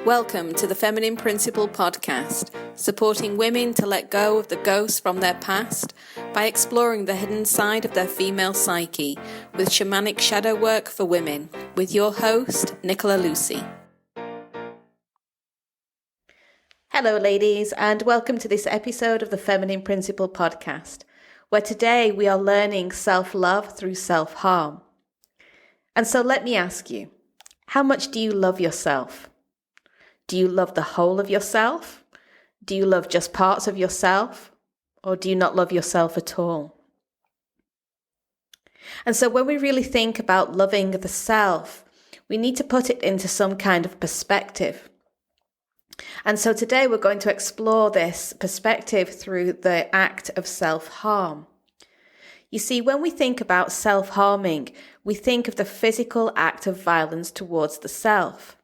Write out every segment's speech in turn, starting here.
Welcome to the Feminine Principle podcast, supporting women to let go of the ghosts from their past by exploring the hidden side of their female psyche with shamanic shadow work for women, with your host, Nicola Lucy. Hello ladies, and welcome to this episode of the Feminine Principle podcast, where today we are learning self-love through self-harm. And so let me ask you, how much do you love yourself? Do you love the whole of yourself? Do you love just parts of yourself? Or do you not love yourself at all? And so when we really think about loving the self, we need to put it into some kind of perspective. And so today we're going to explore this perspective through the act of self-harm. You see, when we think about self-harming, we think of the physical act of violence towards the self.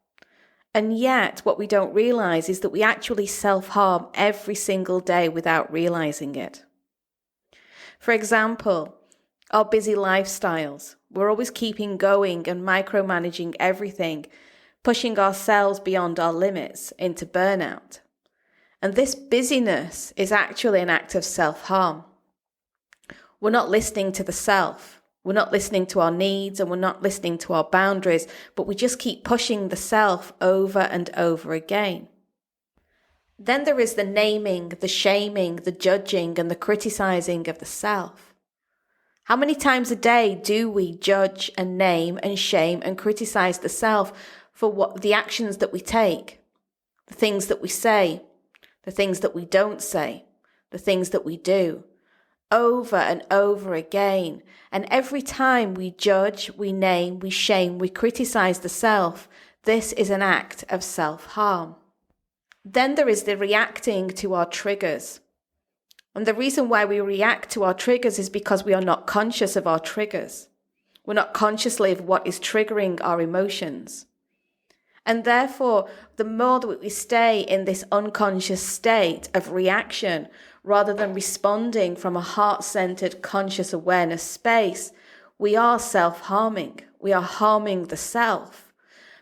And yet, what we don't realize is that we actually self-harm every single day without realizing it. For example, our busy lifestyles. We're always keeping going and micromanaging everything, pushing ourselves beyond our limits into burnout. And this busyness is actually an act of self-harm. We're not listening to the self. We're not listening to our needs and we're not listening to our boundaries, but we just keep pushing the self over and over again. Then there is the naming, the shaming, the judging and the criticizing of the self. How many times a day do we judge and name and shame and criticize the self for what the actions that we take, the things that we say, the things that we don't say, the things that we do? Over and over again. And every time we judge, we name, we shame, we criticize the self, this is an act of self-harm. Then there is the reacting to our triggers. And the reason why we react to our triggers is because we are not conscious of our triggers. We're not consciously of what is triggering our emotions. And therefore, the more that we stay in this unconscious state of reaction, rather than responding from a heart-centered conscious awareness space, we are self-harming. We are harming the self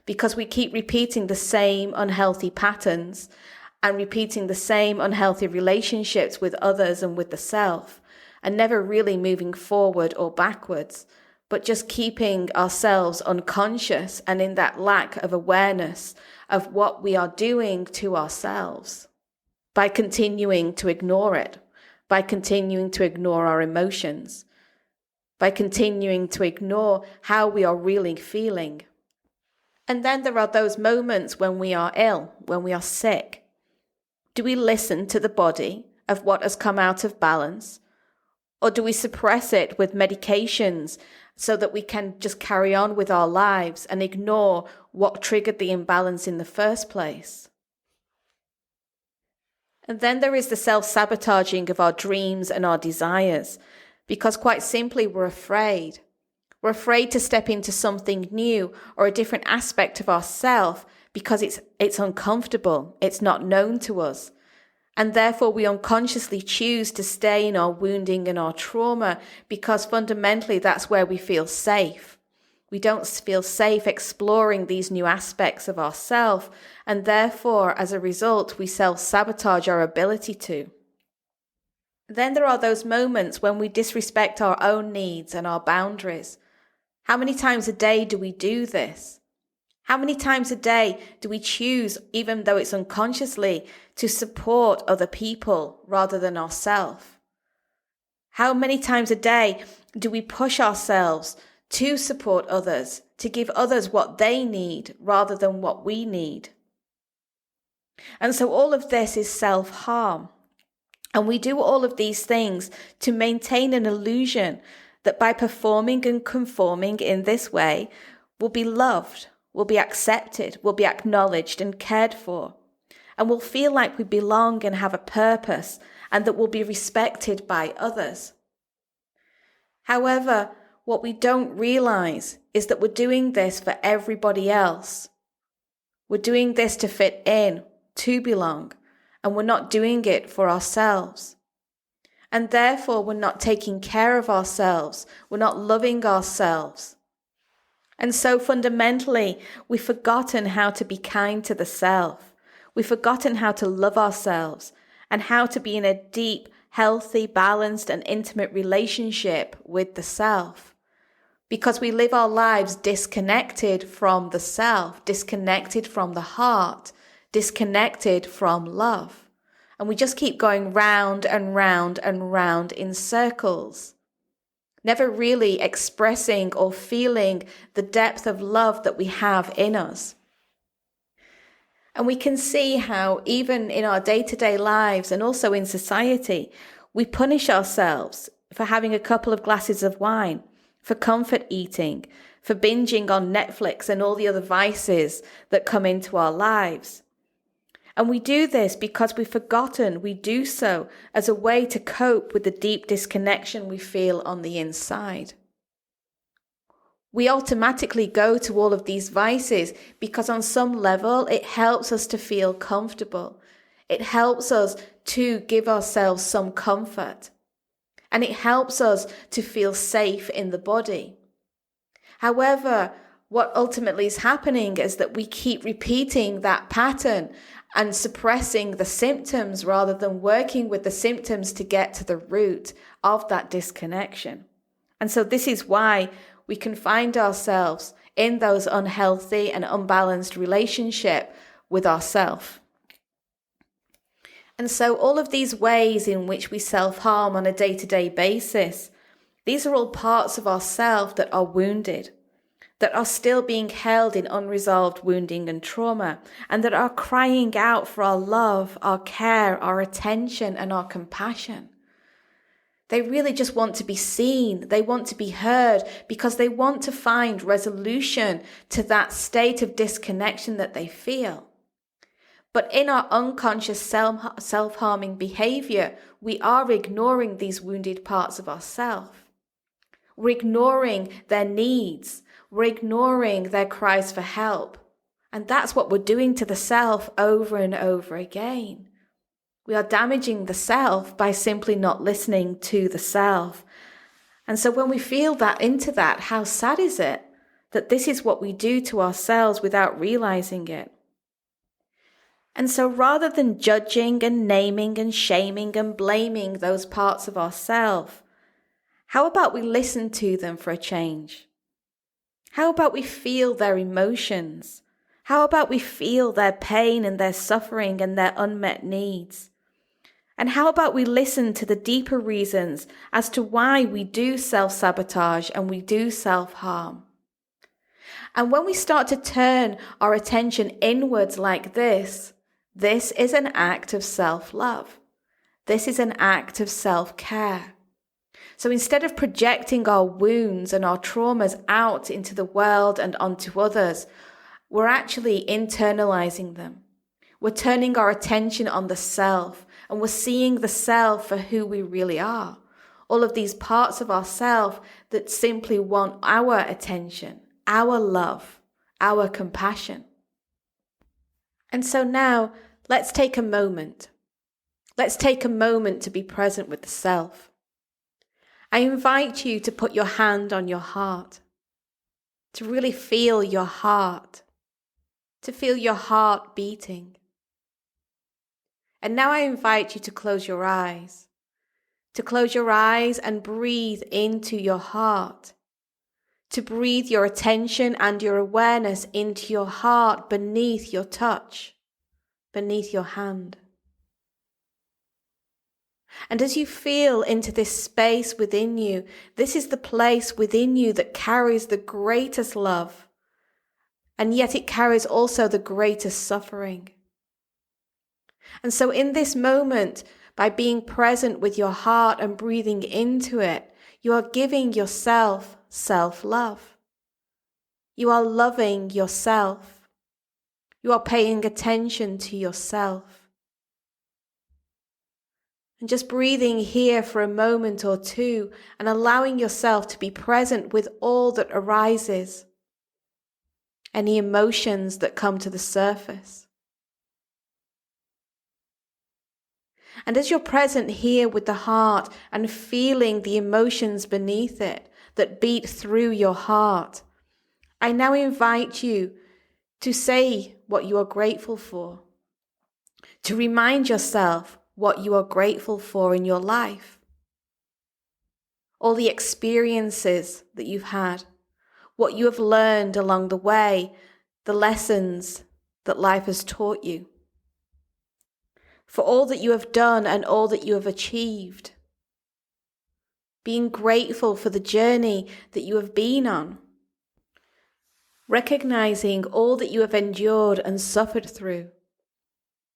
because we keep repeating the same unhealthy patterns and repeating the same unhealthy relationships with others and with the self, and never really moving forward or backwards, but just keeping ourselves unconscious and in that lack of awareness of what we are doing to ourselves. By continuing to ignore it, by continuing to ignore our emotions, by continuing to ignore how we are really feeling. And then there are those moments when we are ill, when we are sick. Do we listen to the body of what has come out of balance? Or do we suppress it with medications so that we can just carry on with our lives and ignore what triggered the imbalance in the first place? And then there is the self-sabotaging of our dreams and our desires, because quite simply we're afraid. We're afraid to step into something new or a different aspect of ourself because it's uncomfortable, it's not known to us. And therefore we unconsciously choose to stay in our wounding and our trauma because fundamentally that's where we feel safe. We don't feel safe exploring these new aspects of ourselves, and therefore, as a result, we self-sabotage our ability to. Then there are those moments when we disrespect our own needs and our boundaries. How many times a day do we do this? How many times a day do we choose, even though it's unconsciously, to support other people rather than ourselves? How many times a day do we push ourselves to support others, to give others what they need rather than what we need? And so all of this is self-harm. And we do all of these things to maintain an illusion that by performing and conforming in this way, we'll be loved, we'll be accepted, we'll be acknowledged and cared for, and we'll feel like we belong and have a purpose and that we'll be respected by others. However, what we don't realize is that we're doing this for everybody else. We're doing this to fit in, to belong, and we're not doing it for ourselves. And therefore, we're not taking care of ourselves. We're not loving ourselves. And so fundamentally, we've forgotten how to be kind to the self. We've forgotten how to love ourselves and how to be in a deep, healthy, balanced, and intimate relationship with the self. Because we live our lives disconnected from the self, disconnected from the heart, disconnected from love. And we just keep going round and round and round in circles, never really expressing or feeling the depth of love that we have in us. And we can see how even in our day-to-day lives and also in society, we punish ourselves for having a couple of glasses of wine, for comfort eating, for binging on Netflix and all the other vices that come into our lives. And we do this because we've forgotten we do so as a way to cope with the deep disconnection we feel on the inside. We automatically go to all of these vices because on some level it helps us to feel comfortable. It helps us to give ourselves some comfort. And it helps us to feel safe in the body. However, what ultimately is happening is that we keep repeating that pattern and suppressing the symptoms rather than working with the symptoms to get to the root of that disconnection. And so this is why we can find ourselves in those unhealthy and unbalanced relationships with ourselves. And so all of these ways in which we self-harm on a day-to-day basis, these are all parts of ourself that are wounded, that are still being held in unresolved wounding and trauma, and that are crying out for our love, our care, our attention, and our compassion. They really just want to be seen. They want to be heard because they want to find resolution to that state of disconnection that they feel. But in our unconscious self-harming behavior, we are ignoring these wounded parts of ourselves. We're ignoring their needs. We're ignoring their cries for help. And that's what we're doing to the self over and over again. We are damaging the self by simply not listening to the self. And so when we feel that into that, how sad is it that this is what we do to ourselves without realizing it? And so rather than judging and naming and shaming and blaming those parts of ourselves, how about we listen to them for a change? How about we feel their emotions? How about we feel their pain and their suffering and their unmet needs? And how about we listen to the deeper reasons as to why we do self-sabotage and we do self-harm? And when we start to turn our attention inwards like this is an act of self-love. This is an act of self-care. So instead of projecting our wounds and our traumas out into the world and onto others, we're actually internalizing them. We're turning our attention on the self, and we're seeing the self for who we really are. All of these parts of ourself that simply want our attention, our love, our compassion. And so now, let's take a moment. Let's take a moment to be present with the self. I invite you to put your hand on your heart, to really feel your heart, to feel your heart beating. And now I invite you to close your eyes and breathe into your heart, to breathe your attention and your awareness into your heart beneath your touch, beneath your hand. And as you feel into this space within you, this is the place within you that carries the greatest love, and yet it carries also the greatest suffering. And so in this moment, by being present with your heart and breathing into it, you are giving yourself self-love. You are loving yourself. You are paying attention to yourself. And just breathing here for a moment or two and allowing yourself to be present with all that arises, any emotions that come to the surface. And as you're present here with the heart and feeling the emotions beneath it that beat through your heart, I now invite you to say what you are grateful for, to remind yourself what you are grateful for in your life, all the experiences that you've had, what you have learned along the way, the lessons that life has taught you, for all that you have done and all that you have achieved, being grateful for the journey that you have been on, recognizing all that you have endured and suffered through,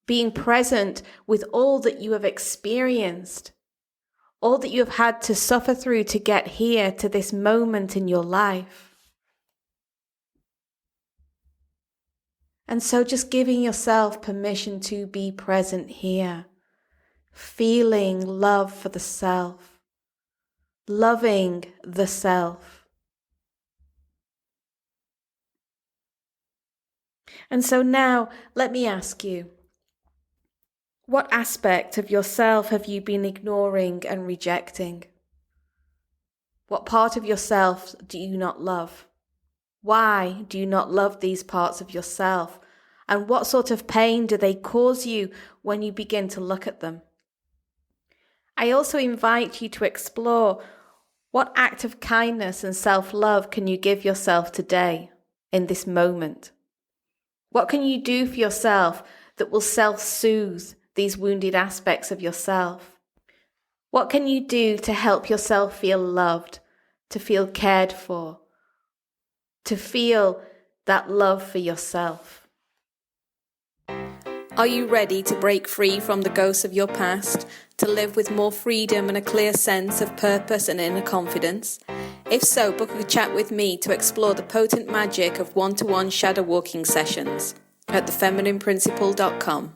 being present with all that you have experienced, all that you have had to suffer through to get here to this moment in your life. And so just giving yourself permission to be present here, feeling love for the self, loving the self. And so now let me ask you, what aspect of yourself have you been ignoring and rejecting? What part of yourself do you not love? Why do you not love these parts of yourself? And what sort of pain do they cause you when you begin to look at them? I also invite you to explore what act of kindness and self-love can you give yourself today, in this moment? What can you do for yourself that will self-soothe these wounded aspects of yourself? What can you do to help yourself feel loved, to feel cared for, to feel that love for yourself? Are you ready to break free from the ghosts of your past, to live with more freedom and a clear sense of purpose and inner confidence? If so, book a chat with me to explore the potent magic of one-to-one shadow walking sessions at thefeminineprinciple.com.